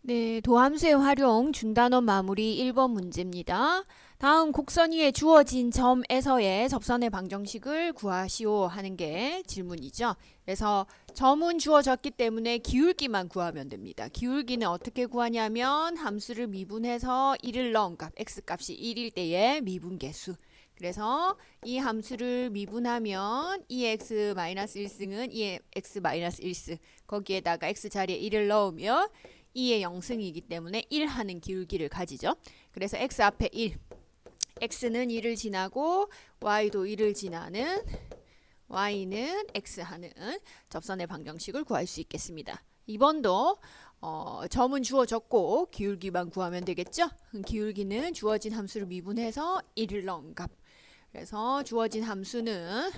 네, 도함수의 활용 준단원 마무리 1번 문제입니다. 다음 곡선 위에 주어진 점에서의 접선의 방정식을 구하시오 하는 게 질문이죠. 그래서 점은 주어졌기 때문에 기울기만 구하면 됩니다. 기울기는 어떻게 구하냐면 함수를 미분해서 1을 넣은 값, x값이 1일 때의 미분계수. 그래서 이 함수를 미분하면 2x-1승은 2x-1승 거기에다가 x 자리에 1을 넣으면 2의 영승이기 때문에 1 하는 기울기를 가지죠. 그래서 x 앞에 1, x는 1을 지나고 y도 1을 지나는 y는 x 하는 접선의 방정식을 구할 수 있겠습니다. 2번도 점은 주어졌고 기울기만 구하면 되겠죠. 기울기는 주어진 함수를 미분해서 1을 넣은 값. 그래서 주어진 함수는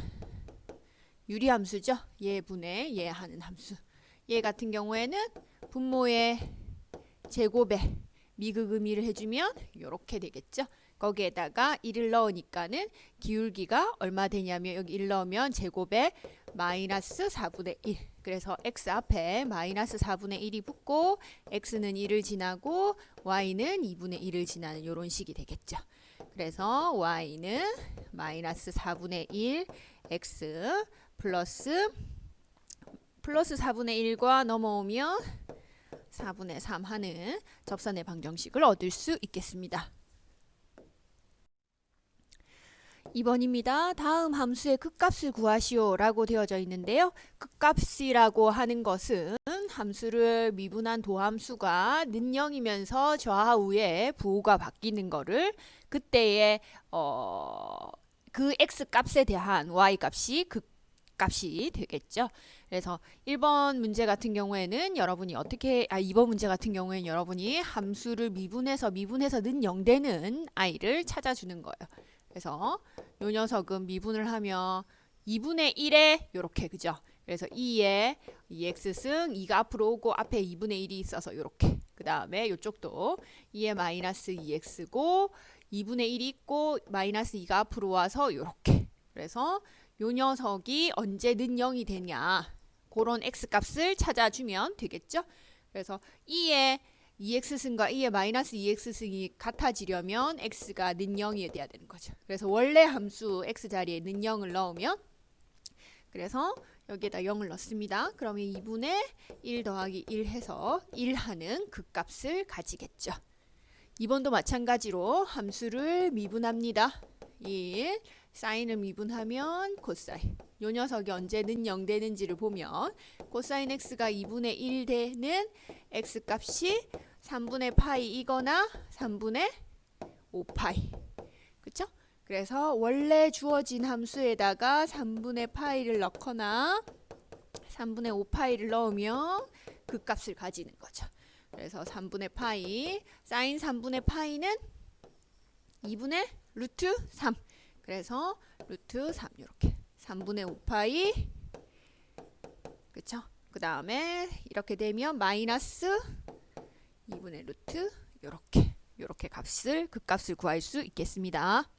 유리함수죠. 얘 분의 얘 하는 함수. 얘 같은 경우에는 분모의 제곱에 미극음이를 해주면 이렇게 되겠죠. 거기에다가 1을 넣으니까는 기울기가 얼마 되냐면 여기 1 넣으면 제곱에 마이너스 4분의 1. 그래서 x 앞에 마이너스 4분의 1이 붙고 x는 1을 지나고 y는 2분의 1을 지나는 이런 식이 되겠죠. 그래서 y는 마이너스 4분의 1 x 플러스 4분의 1과 넘어오면 4분의 3 하는 접선의 방정식을 얻을 수 있겠습니다. 2번입니다. 다음 함수의 극값을 구하시오 라고 되어져 있는데요. 극값이라고 하는 것은 함수를 미분한 도함수가 는 0이면서 좌우에 부호가 바뀌는 거를 그때의 그 x값에 대한 y값이 극값이 되겠죠. 그래서 1번 문제 같은 경우에는 여러분이 2번 문제 같은 경우에는 여러분이 함수를 미분해서 는 0 되는 i를 찾아주는 거예요. 그래서 요 녀석은 미분을 하면 2분의 1에 요렇게 그죠? 그래서 2에 2x승 2가 앞으로 오고 앞에 2분의 1이 있어서 요렇게. 그 다음에 요쪽도 2에 마이너스 2x고 2분의 1이 있고 마이너스 2가 앞으로 와서 요렇게. 그래서 요 녀석이 언제 는 0이 되냐 그런 x값을 찾아주면 되겠죠. 그래서 2의 2x승과 2의 마이너스 2x승이 같아지려면 x가 는 0이 돼야 되는 거죠. 그래서 원래 함수 x 자리에 는 0을 넣으면 그래서 여기에다 0을 넣습니다. 그러면 2분의 1 더하기 1 해서 1 하는 극값을 가지겠죠. 2번도 마찬가지로 함수를 미분합니다. 1 사인을 미분하면 코사인. 요 녀석이 언제 는 0 되는지를 보면 코사인 x가 2분의 1 되는 x값이 3분의 파이이거나 3분의 5파이. 그쵸? 그래서 원래 주어진 함수에다가 3분의 파이를 넣거나 3분의 5파이를 넣으면 그 값을 가지는 거죠. 그래서 3분의 파이, 사인 3분의 파이는 2분의 루트 3. 그래서 루트 3 이렇게 3분의 5파이 그쵸? 그 다음에 이렇게 되면 마이너스 2분의 루트 이렇게 값을 극값을 구할 수 있겠습니다.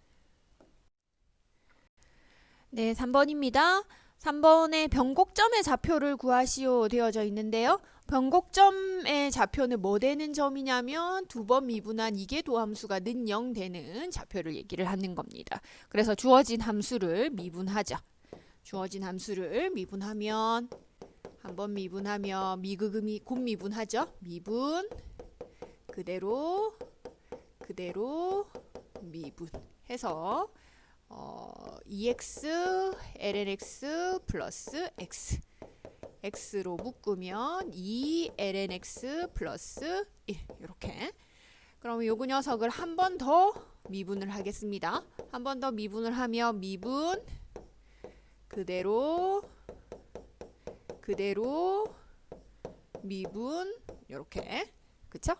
네, 3번입니다. 3번에 변곡점의 좌표를 구하시오 되어져 있는데요. 변곡점의 좌표는 뭐 되는 점이냐면 두 번 미분한 이계 도함수가 는 0 되는 좌표를 얘기를 하는 겁니다. 그래서 주어진 함수를 미분하죠. 주어진 함수를 미분하면 한번 미분하면 미극음이 곧 미분하죠. 미분 그대로 미분해서 2x lnx 플러스 x x로 묶으면 2lnx 플러스 1 이렇게. 그러면 요거 녀석을 한 번 더 미분을 하겠습니다. 한 번 더 미분을 하면 미분 그대로 미분 이렇게. 그쵸?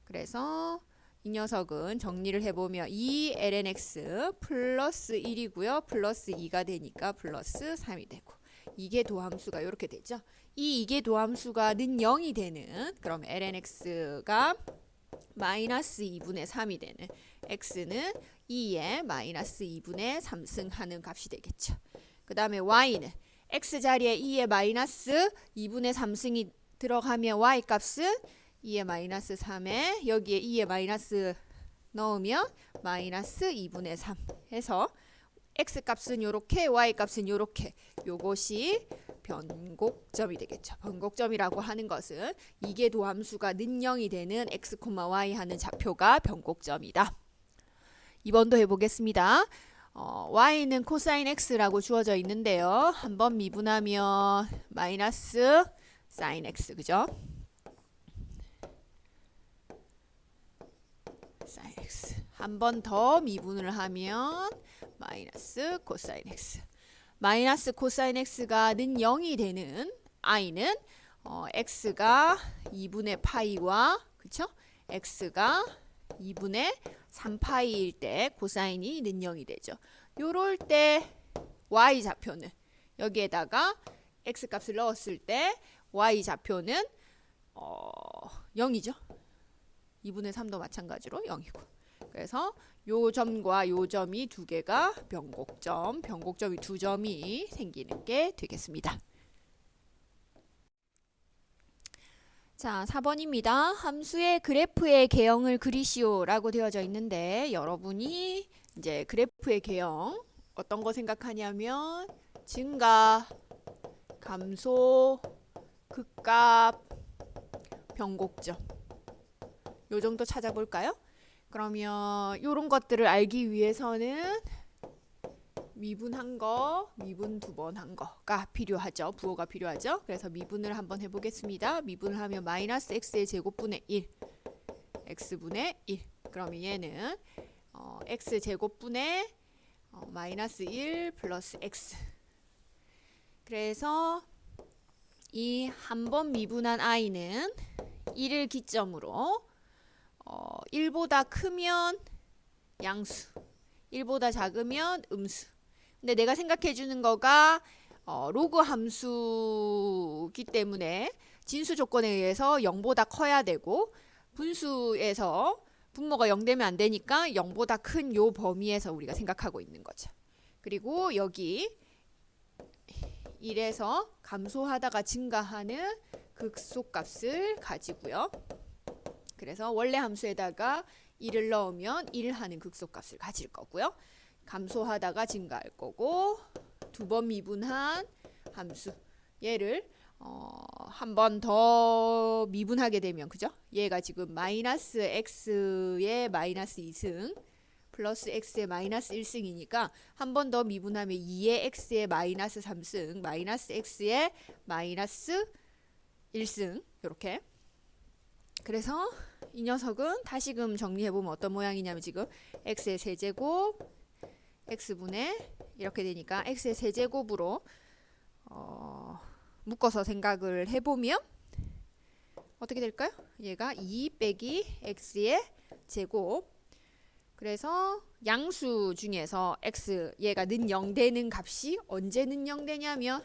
그래서 이 녀석은 정리를 해보면 2lnx 플러스 1이고요. 플러스 2가 되니까 플러스 3이 되고 이게 도함수가 이렇게 되죠. 이게 도함수가 는 0이 되는 그럼 lnx가 마이너스 2분의 3이 되는 x는 2에 마이너스 2분의 3승 하는 값이 되겠죠. 그 다음에 y는 x 자리에 2에 마이너스 2분의 3승이 들어가면 y 값은 2의 마이너스 3에 여기에 2의 마이너스 넣으면 마이너스 2분의 3 해서 x 값은 요렇게 y 값은 요렇게 요것이 변곡점이 되겠죠. 변곡점이라고 하는 것은 이게 도함수가 는 0이 되는 x, y 하는 좌표가 변곡점이다. 2번도 해보겠습니다. y는 코사인 x라고 주어져 있는데요. 한번 미분하면 마이너스 사인 x 그죠? 사인 x. 한 번 더 미분을 하면 마이너스 코사인 x. 마이너스 코사인 x가 는 0이 되는 i는 x가 2분의 파이와 그쵸? x가 2분의 3파이일 때 코사인이 는 0이 되죠. 요럴 때 y 좌표는 여기에다가 x 값을 넣었을 때 y 좌표는 0이죠. 2분의 3도 마찬가지로 0이고. 그래서 요 점과 요 점이 두 개가 변곡점, 변곡점이 두 점이 생기는 게 되겠습니다. 자, 4번입니다. 함수의 그래프의 개형을 그리시오 라고 되어져 있는데 여러분이 이제 그래프의 개형 어떤 거 생각하냐면 증가, 감소, 극값, 변곡점 요 정도 찾아볼까요? 그러면 요런 것들을 알기 위해서는 미분한 거, 미분 두 번 한 거가 필요하죠. 부호가 필요하죠. 그래서 미분을 한번 해보겠습니다. 미분을 하면 마이너스 x의 제곱분의 1 x분의 1 그러면 얘는 x 제곱분의 마이너스 1 플러스 x 그래서 이 한 번 미분한 i는 1을 기점으로 1보다 크면 양수 1보다 작으면 음수 근데 내가 생각해 주는 거가 로그 함수기 때문에 진수 조건에 의해서 0보다 커야 되고 분수에서 분모가 0 되면 안 되니까 0보다 큰 요 범위에서 우리가 생각하고 있는 거죠. 그리고 여기 1에서 감소하다가 증가하는 극소값을 가지고요. 그래서 원래 함수에다가 1을 넣으면 1 하는 극소값을 가질 거고요. 감소하다가 증가할 거고 두 번 미분한 함수 얘를 한 번 더 미분하게 되면 그죠? 얘가 지금 마이너스 x의 마이너스 2승 플러스 x의 마이너스 1승이니까 한 번 더 미분하면 2의 x의 마이너스 3승 마이너스 x의 마이너스 1승 이렇게 그래서 이 녀석은 다시금 정리해보면 어떤 모양이냐면 지금 x의 세제곱 x분의 이렇게 되니까 x의 세제곱으로 묶어서 생각을 해보면 어떻게 될까요? 얘가 2 빼기 x의 제곱 그래서 양수 중에서 x 얘가 는 0 되는 값이 언제 는 0 되냐면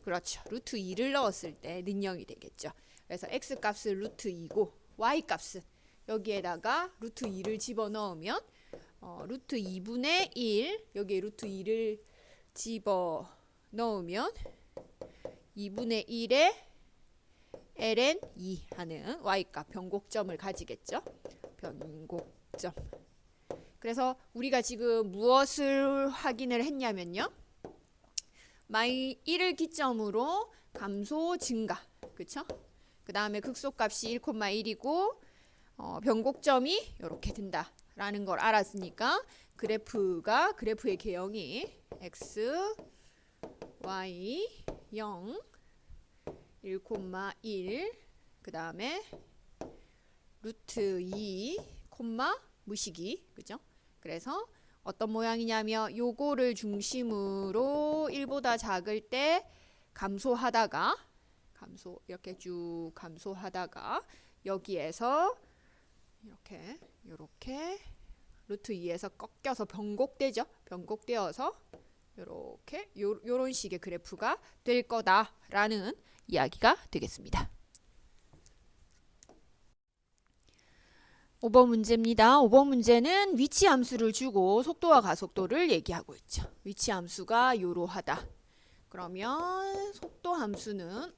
그렇죠. 루트 2를 넣었을 때 는 0이 되겠죠. 그래서 x 값은 루트 2고 y 값은 여기에다가 루트 2를 집어넣으면 루트 2분의 1 여기에 루트 2를 집어넣으면 2분의 1에 ln 2 하는 y값 변곡점을 가지겠죠. 변곡점. 그래서 우리가 지금 무엇을 확인을 했냐면요. 1을 기점으로 감소 증가 그쵸? 그 다음에 극소값이 1,1이고 변곡점이 이렇게 된다라는 걸 알았으니까 그래프의 개형이 x, y, 0, 1,1 그 다음에 루트 2, 무시기 그죠? 그래서 어떤 모양이냐면 요거를 중심으로 1보다 작을 때 감소하다가 이렇게 쭉 감소하다가 여기에서 이렇게 루트 2에서 꺾여서 변곡되죠. 변곡되어서 이렇게 요런 식의 그래프가 될 거다라는 이야기가 되겠습니다. 5번 문제입니다. 5번 문제는 위치 함수를 주고 속도와 가속도를 얘기하고 있죠. 위치 함수가 요러하다. 그러면 속도 함수는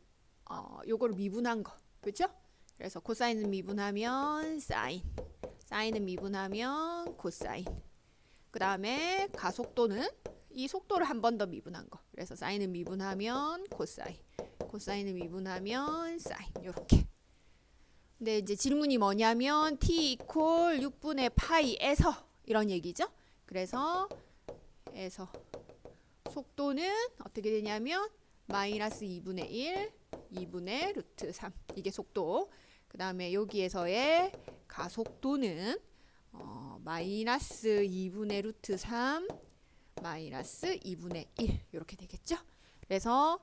요거를 미분한 거. 그렇죠? 그래서 코사인은 미분하면 사인, 사인은 미분하면 코사인. 그 다음에 가속도는 이 속도를 한 번 더 미분한 거. 그래서 사인은 미분하면 코사인, 코사인은 미분하면 사인. 요렇게. 근데 이제 질문이 뭐냐면 t 이퀄 6분의 파이에서 이런 얘기죠. 그래서 에서 속도는 어떻게 되냐면 마이너스 2분의 1, 2분의 루트 3. 이게 속도. 그 다음에 여기에서의 가속도는 마이너스 2분의 루트 3 마이너스 2분의 1 이렇게 되겠죠. 그래서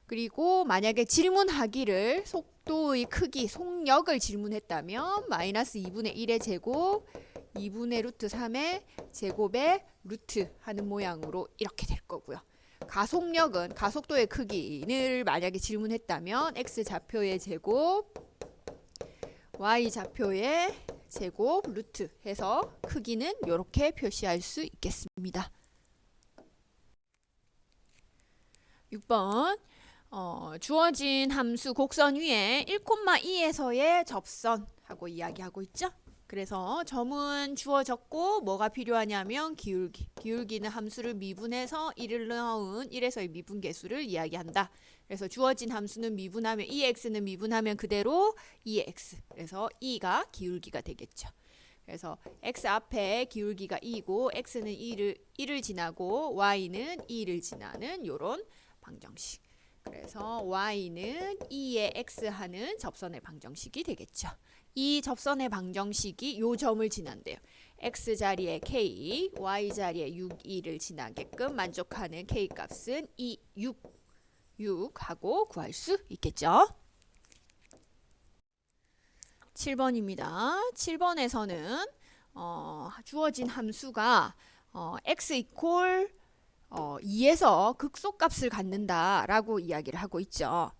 그리고 만약에 질문하기를 속도의 크기, 속력을 질문했다면 마이너스 2분의 1의 제곱 2분의 루트 3의 제곱의 루트 하는 모양으로 이렇게 될 거고요. 가속력은 가속도의 크기를 만약에 질문했다면 x좌표의 제곱 y좌표의 제곱 루트 해서 크기는 이렇게 표시할 수 있겠습니다. 6번 주어진 함수 곡선 위에 1,2에서의 접선하고 이야기하고 있죠. 그래서 점은 주어졌고 뭐가 필요하냐면 기울기. 기울기는 함수를 미분해서 1을 넣은 1에서의 미분계수를 이야기한다. 그래서 주어진 함수는 미분하면 2x는 미분하면 그대로 2x. 그래서 2가 기울기가 되겠죠. 그래서 x 앞에 기울기가 2고 x는 1을 지나고 y는 2를 지나는 요런 방정식. 그래서 y는 2의 x 하는 접선의 방정식이 되겠죠. 이 접선의 방정식이 요 점을 지난대요. x 자리에 k, y 자리에 6, 2를 지나게끔 만족하는 k 값은 2, 6하고 구할 수 있겠죠. 7번입니다. 7번에서는 주어진 함수가 x 이퀄 2에서 극소값을 갖는다라고 이야기를 하고 있죠.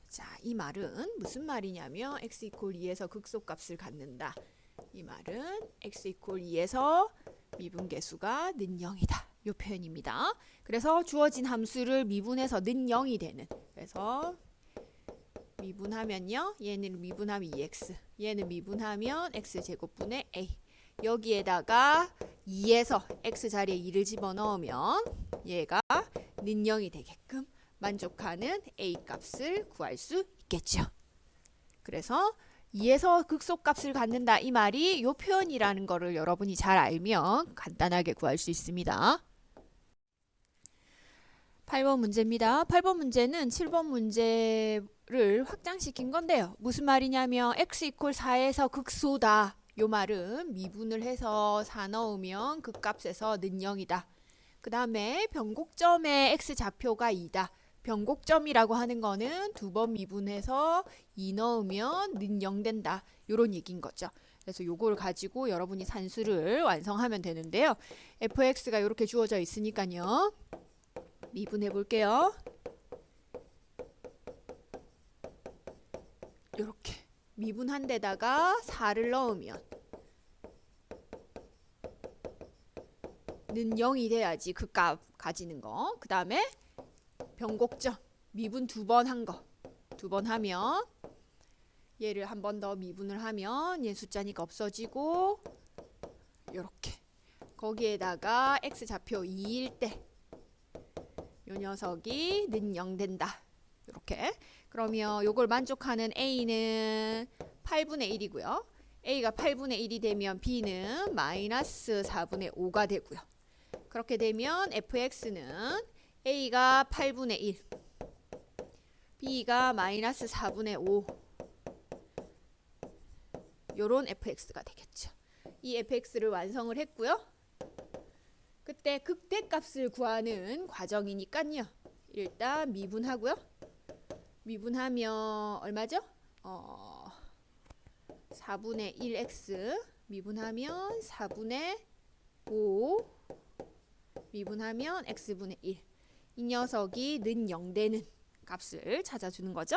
자, 이 말은 무슨 말이냐면 x 이퀄 2에서 극소값을 갖는다. 이 말은 x 이퀄 2에서 미분계수가 는 0이다. 이 표현입니다. 그래서 주어진 함수를 미분해서 는 0이 되는. 그래서 미분하면요. 얘는 미분하면 2x. 얘는 미분하면 x제곱분의 a. 여기에다가 2에서 x 자리에 2를 집어넣으면 얘가 는 0이 되게끔 만족하는 a 값을 구할 수 있겠죠. 그래서 2에서 극소값을 갖는다 이 말이 이 표현이라는 거를 여러분이 잘 알면 간단하게 구할 수 있습니다. 8번 문제입니다. 8번 문제는 7번 문제를 확장시킨 건데요. 무슨 말이냐면 x 이퀄 4에서 극소다. 요 말은 미분을 해서 4 넣으면 그 값에서 는 0이다. 그 다음에 변곡점의 x좌표가 2다. 변곡점이라고 하는 거는 두 번 미분해서 2 넣으면 는 0 된다. 요런 얘기인 거죠. 그래서 요걸 가지고 여러분이 산수를 완성하면 되는데요. fx가 이렇게 주어져 있으니까요. 미분해 볼게요. 이렇게 미분한 데다가 4를 넣으면 는 0이 돼야지 그 값 가지는 거. 그 다음에 변곡점 미분 두 번 한 거. 두 번 하면 얘를 한 번 더 미분을 하면 얘 숫자니까 없어지고 이렇게 거기에다가 x좌표 2일 때 요 녀석이 는 0 된다. 이렇게. 그러면 요걸 만족하는 a는 8분의 1이고요. a가 8분의 1이 되면 b는 마이너스 4분의 5가 되고요. 그렇게 되면 fx는 a가 8분의 1, b가 마이너스 4분의 5 요런 fx가 되겠죠. 이 fx를 완성을 했고요. 그때 극대값을 구하는 과정이니까요. 일단 미분하고요. 미분하면 얼마죠? 4분의 1x 미분하면 4분의 5 미분하면 x분의 1. 이 녀석이 는 0 되는 값을 찾아주는 거죠.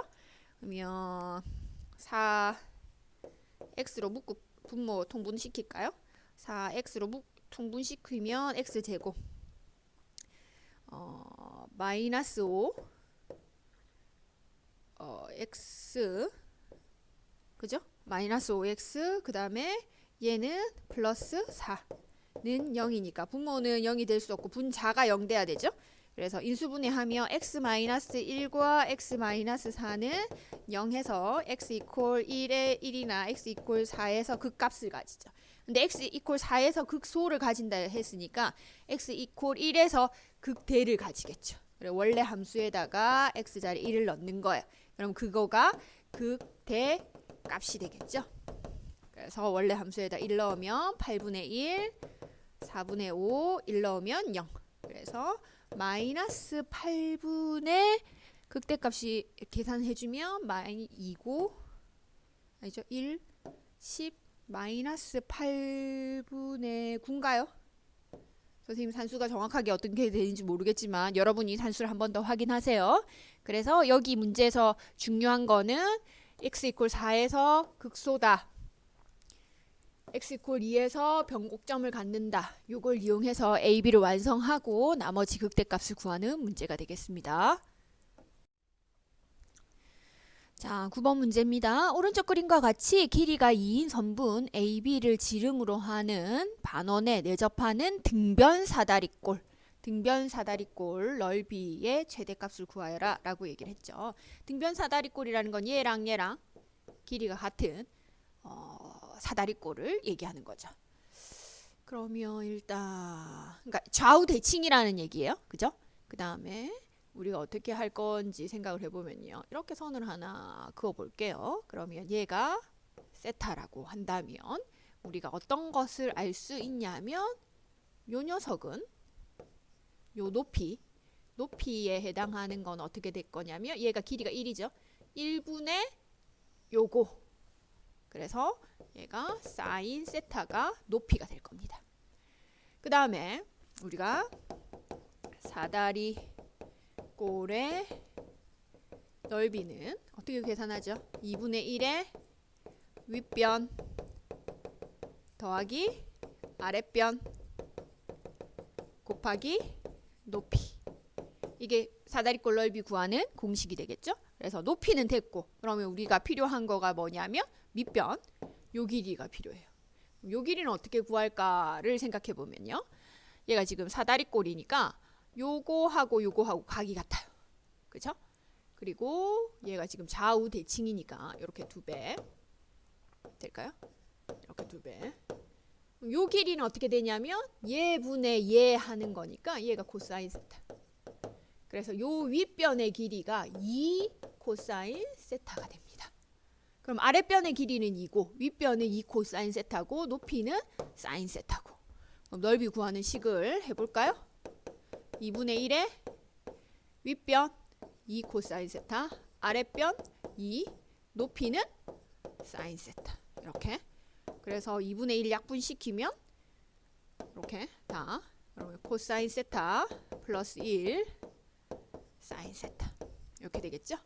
그러면 4x로 분모 통분시킬까요? 4x로 통분시키면 x제곱 마이너스 5 x 그죠? 마이너스 5x 그 다음에 얘는 플러스 4는 0이니까 분모는 0이 될 수 없고 분자가 0 돼야 되죠? 그래서 인수분해하면 x-1과 x-4는 0해서 x 이퀄 1에 1이나 x 이퀄 4에서 극값을 가지죠. 근데 x 이퀄 4에서 극소를 가진다 했으니까 x 이퀄 1에서 극대를 가지겠죠. 원래 함수에다가 x자리 1을 넣는 거예요. 그럼 그거가 극대 값이 되겠죠. 그래서 원래 함수에다 1 넣으면 8분의 1, 4분의 5, 1 넣으면 0. 그래서 마이너스 8분의 극대값이 계산해주면 마이너스 2고 아니죠? 1, 10, 마이너스 8분의 9인가요? 선생님 산수가 정확하게 어떻게 되는지 모르겠지만 여러분이 산수를 한 번 더 확인하세요. 그래서 여기 문제에서 중요한 거는 x 이퀄 4에서 극소다. x 이퀄 2에서 변곡점을 갖는다. 요걸 이용해서 a, b를 완성하고 나머지 극대값을 구하는 문제가 되겠습니다. 자, 9번 문제입니다. 오른쪽 그림과 같이 길이가 2인 선분 AB를 지름으로 하는 반원에 내접하는 등변 사다리꼴 넓이의 최대값을 구하여라 라고 얘기를 했죠. 등변 사다리꼴이라는 건 얘랑 길이가 같은 사다리꼴을 얘기하는 거죠. 그러면 일단 그러니까 좌우 대칭이라는 얘기예요. 그죠? 그 다음에 우리가 어떻게 할 건지 생각을 해보면요. 이렇게 선을 하나 그어 볼게요. 그러면 얘가 세타라고 한다면 우리가 어떤 것을 알 수 있냐면 요 녀석은 요 높이에 해당하는 건 어떻게 될 거냐면 얘가 길이가 1이죠. 1분의 요거. 그래서 얘가 사인 세타가 높이가 될 겁니다. 그 다음에 우리가 사다리 꼴의 넓이는 어떻게 계산하죠? 2분의 1의 윗변 더하기 아랫변 곱하기 높이. 이게 사다리꼴 넓이 구하는 공식이 되겠죠? 그래서 높이는 됐고 그러면 우리가 필요한 거가 뭐냐면 밑변 요 길이가 필요해요. 요 길이는 어떻게 구할까를 생각해 보면요. 얘가 지금 사다리꼴이니까 요거하고 각이 같아요. 그죠? 그리고 얘가 지금 좌우 대칭이니까 이렇게 2배 될까요? 이렇게 2배. 요 길이는 어떻게 되냐면 얘분의 얘 하는 거니까 얘가 코사인 세타. 그래서 요 윗변의 길이가 2 코사인 세타가 됩니다. 그럼 아랫변의 길이는 2고 윗변은 2 코사인 세타고 높이는 사인 세타고. 그럼 넓이 구하는 식을 해볼까요? 2분의 1의 윗변 2 코사인 세타, 아랫변 2, 높이는 사인 세타. 이렇게. 그래서 2분의 1 약분시키면 이렇게 다 코사인 세타 플러스 1 사인 세타 이렇게 되겠죠?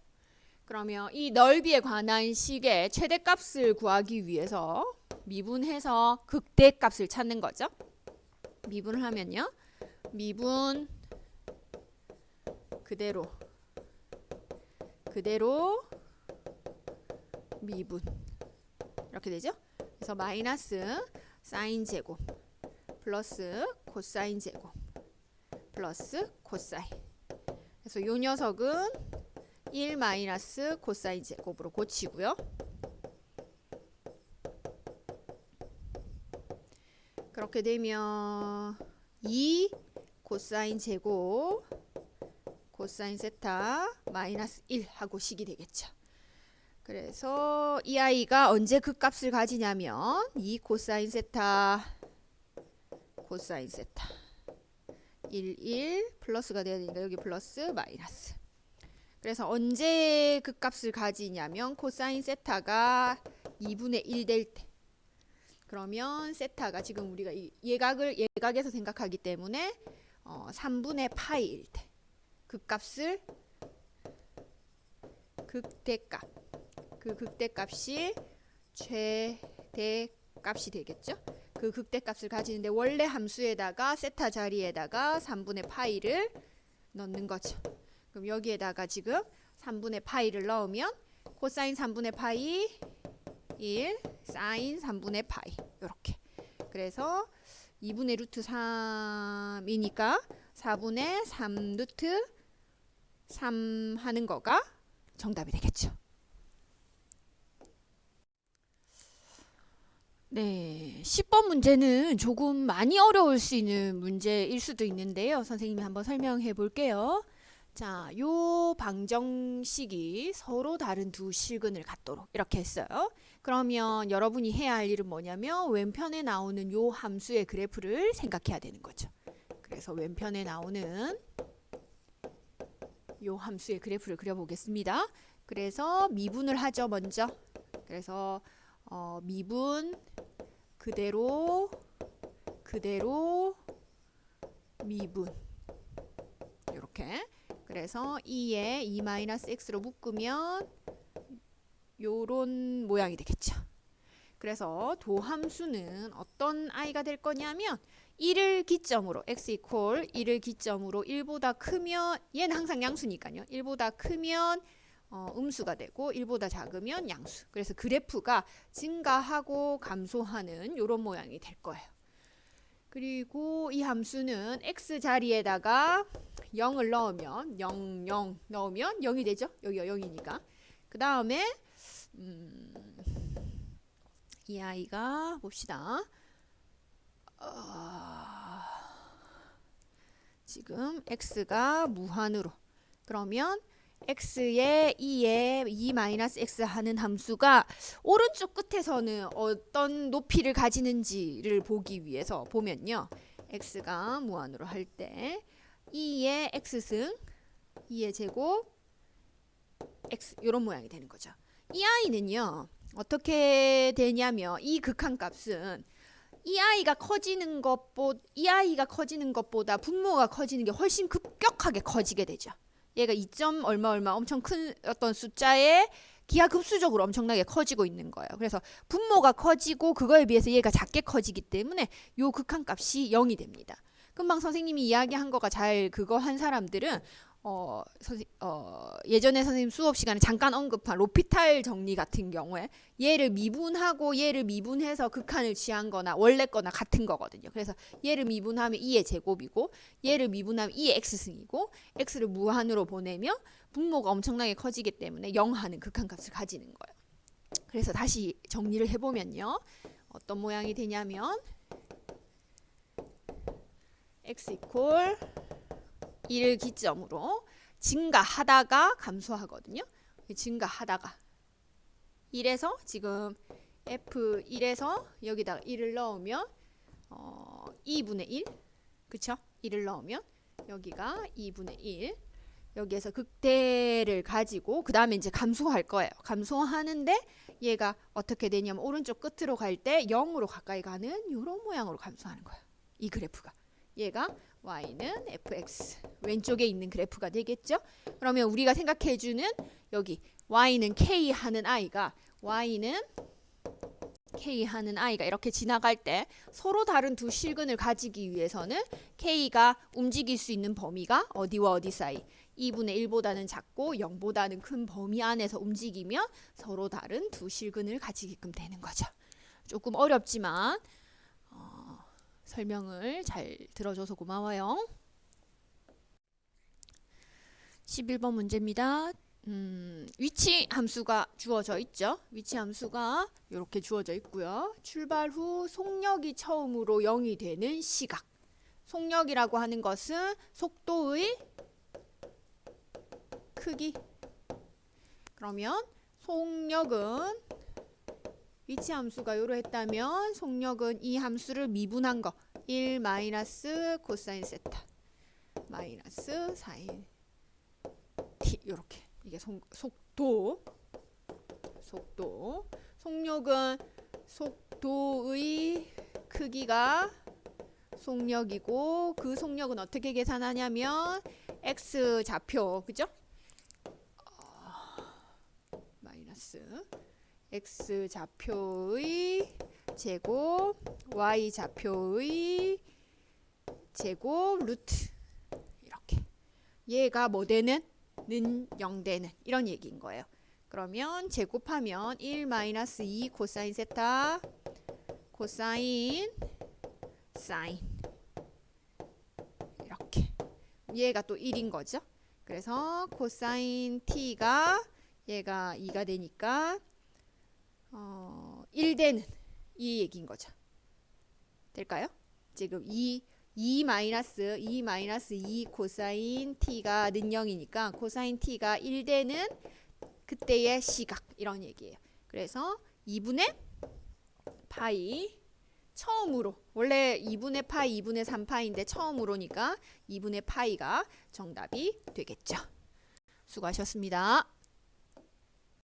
그러면 이 넓이에 관한 식의 최대값을 구하기 위해서 미분해서 극대값을 찾는 거죠. 미분을 하면요. 미분 그대로 미분 이렇게 되죠. 그래서 마이너스 사인 제곱 플러스 코사인 제곱 플러스 코사인. 그래서 요 녀석은 1 마이너스 코사인 제곱으로 고치고요. 그렇게 되면 2 코사인 제곱 코사인 세타 마이너스 1 하고 식이 되겠죠. 그래서 이 아이가 언제 극값을 가지냐면 2 코사인 세타 코사인 세타 1 플러스가 돼야 되니까 여기 플러스 마이너스. 그래서 언제 극값을 가지냐면 코사인 세타가 2분의 1 될 때. 그러면 세타가 지금 우리가 예각을 예각에서 생각하기 때문에 3분의 파이일 때. 극값을 극대값 그 극대값이 최대값이 되겠죠. 그 극대값을 가지는데 원래 함수에다가 세타 자리에다가 3분의 파이를 넣는 거죠. 그럼 여기에다가 지금 3분의 파이를 넣으면 코사인 3분의 파이 1 사인 3분의 파이 이렇게. 그래서 2분의 루트 3이니까 4분의 3 루트 3 하는 거가 정답이 되겠죠. 네, 10번 문제는 조금 많이 어려울 수 있는 문제일 수도 있는데요. 선생님이 한번 설명해 볼게요. 자, 요 방정식이 서로 다른 두 실근을 갖도록 이렇게 했어요. 그러면 여러분이 해야 할 일은 뭐냐면 왼편에 나오는 요 함수의 그래프를 생각해야 되는 거죠. 그래서 왼편에 나오는 요 함수의 그래프를 그려보겠습니다. 그래서 미분을 하죠, 먼저. 그래서 미분 그대로 미분 이렇게. 그래서 2에 2-x로 묶으면 요런 모양이 되겠죠. 그래서 도함수는 어떤 i가 될 거냐면 1을 기점으로 x 이퀄 1을 기점으로 1보다 크면 얘는 항상 양수니까요. 1보다 크면 음수가 되고 1보다 작으면 양수. 그래서 그래프가 증가하고 감소하는 이런 모양이 될 거예요. 그리고 이 함수는 x 자리에다가 0을 넣으면 0, 0 넣으면 0이 되죠. 여기가 0이니까. 그 다음에 이 아이가 봅시다. 지금 x가 무한으로. 그러면 x에 2에 2-x 하는 함수가 오른쪽 끝에서는 어떤 높이를 가지는지를 보기 위해서 보면요. x가 무한으로 할 때 2의 x승 2의 제곱 x 이런 모양이 되는 거죠. 이 아이는요. 어떻게 되냐면 이 극한값은 이 아이가 커지는 것보다 분모가 커지는 게 훨씬 급격하게 커지게 되죠. 얘가 2점 얼마 엄청 큰 어떤 숫자에 기하급수적으로 엄청나게 커지고 있는 거예요. 그래서 분모가 커지고 그거에 비해서 얘가 작게 커지기 때문에 요 극한값이 0이 됩니다. 금방 선생님이 이야기한 거가 잘 그거 한 사람들은 예전에 선생님 수업 시간에 잠깐 언급한 로피탈 정리 같은 경우에 얘를 미분하고 얘를 미분해서 극한을 취한 거나 원래 거나 같은 거거든요. 그래서 얘를 미분하면 2의 제곱이고 얘를 미분하면 2의 x승이고 x를 무한으로 보내면 분모가 엄청나게 커지기 때문에 0 하는 극한값을 가지는 거예요. 그래서 다시 정리를 해보면요. 어떤 모양이 되냐면 x 이퀄 1을 기점으로 증가하다가 감소하거든요. 증가하다가 1에서 지금 F1에서 여기다가 1을 넣으면 2분의 1 그쵸? 1을 넣으면 여기가 2분의 1 여기에서 극대를 가지고 그 다음에 이제 감소할 거예요. 감소하는데 얘가 어떻게 되냐면 오른쪽 끝으로 갈 때 0으로 가까이 가는 이런 모양으로 감소하는 거예요. 이 그래프가. 얘가 y는 fx 왼쪽에 있는 그래프가 되겠죠. 그러면 우리가 생각해주는 여기 y는 k 하는 i가 이렇게 지나갈 때 서로 다른 두 실근을 가지기 위해서는 k가 움직일 수 있는 범위가 어디와 어디 사이 2분의 1보다는 작고 0보다는 큰 범위 안에서 움직이면 서로 다른 두 실근을 가지게끔 되는 거죠. 조금 어렵지만 설명을 잘 들어줘서 고마워요. 11번 문제입니다. 위치 함수가 주어져 있죠. 위치 함수가 이렇게 주어져 있고요. 출발 후 속력이 처음으로 0이 되는 시각. 속력이라고 하는 것은 속도의 크기. 그러면 속력은 위치 함수가 요로 했다면 속력은 이 함수를 미분한 거 1 마이너스 코사인 세타 마이너스 사인 t 요렇게 이게 속도 속력은 속도의 크기가 속력이고 그 속력은 어떻게 계산하냐면 x 좌표 그죠? 마이너스 x 좌표의 제곱 y 좌표의 제곱 루트 이렇게 얘가 뭐 되는? 는 0 되는 이런 얘기인 거예요. 그러면 제곱하면 1 마이너스 2 코사인 세타 코사인 사인 이렇게 얘가 또 1인 거죠. 그래서 코사인 t가 얘가 2가 되니까 1되는 이 얘기인 거죠. 될까요? 지금 2 마이너스 2 코사인 t가 는 0이니까 코사인 t가 1되는 그때의 시각 이런 얘기예요. 그래서 2분의 파이 처음으로 원래 2분의 파이 2분의 3파이인데 처음으로니까 2분의 파이가 정답이 되겠죠. 수고하셨습니다.